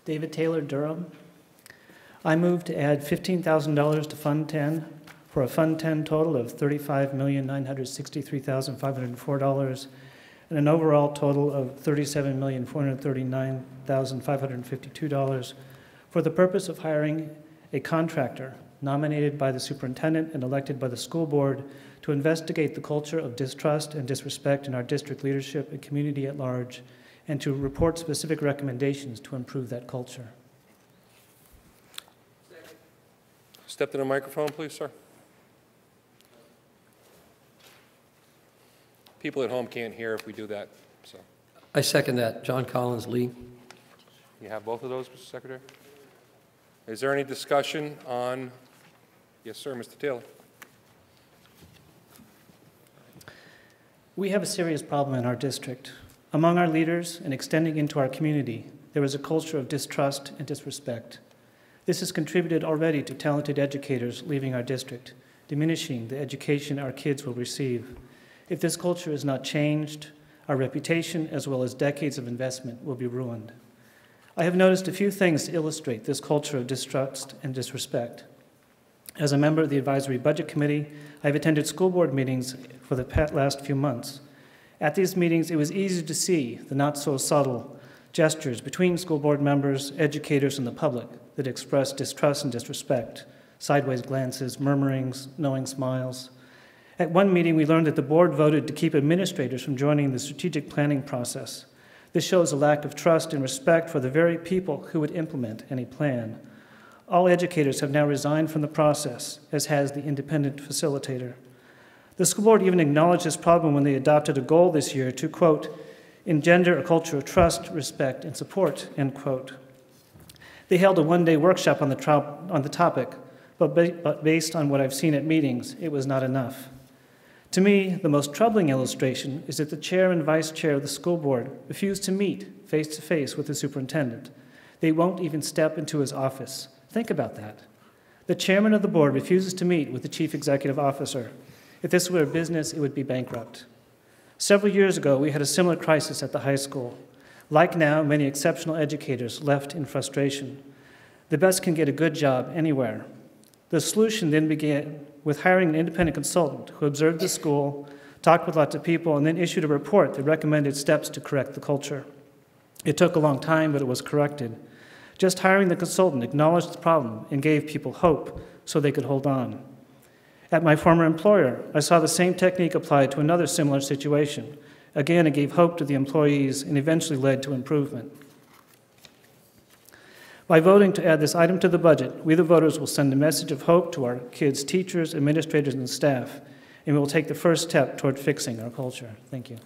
David Taylor, Durham. I move to add $15,000 to Fund 10 for a Fund 10 total of $35,963,504 and an overall total of $37,439,552 for the purpose of hiring a contractor nominated by the superintendent and elected by the school board to investigate the culture of distrust and disrespect in our district leadership and community at large, and to report specific recommendations to improve that culture. Step to the microphone, please, sir. People at home can't hear if we do that. So, I second that. John Collins, Lee. you have both of those, Mr. Secretary? Is there any discussion on? Yes, sir, Mr. Taylor. We have a serious problem in our district. Among our leaders and extending into our community, there is a culture of distrust and disrespect. This has contributed already to talented educators leaving our district, diminishing the education our kids will receive. If this culture is not changed, our reputation as well as decades of investment will be ruined. I have noticed a few things to illustrate this culture of distrust and disrespect. As a member of the Advisory Budget Committee, I have attended school board meetings for the last few months. At these meetings, it was easy to see the not-so-subtle gestures between school board members, educators, and the public that expressed distrust and disrespect, sideways glances, murmurings, knowing smiles. At one meeting, we learned that the board voted to keep administrators from joining the strategic planning process. This shows a lack of trust and respect for the very people who would implement any plan. All educators have now resigned from the process, as has the independent facilitator. The school board even acknowledged this problem when they adopted a goal this year to, quote, engender a culture of trust, respect, and support, end quote. They held a one-day workshop on the topic, but based on what I've seen at meetings, it was not enough. To me, the most troubling illustration is that the chair and vice chair of the school board refuse to meet face-to-face with the superintendent. They won't even step into his office. Think about that. The chairman of the board refuses to meet with the chief executive officer. If this were a business, it would be bankrupt. Several years ago, we had a similar crisis at the high school. Like now, many exceptional educators left in frustration. The best can get a good job anywhere. The solution then began with hiring an independent consultant who observed the school, talked with lots of people, and then issued a report that recommended steps to correct the culture. It took a long time, but it was corrected. Just hiring the consultant acknowledged the problem and gave people hope so they could hold on. At my former employer, I saw the same technique applied to another similar situation. Again, it gave hope to the employees and eventually led to improvement. By voting to add this item to the budget, we the voters will send a message of hope to our kids' teachers, administrators, and staff, and we will take the first step toward fixing our culture. Thank you.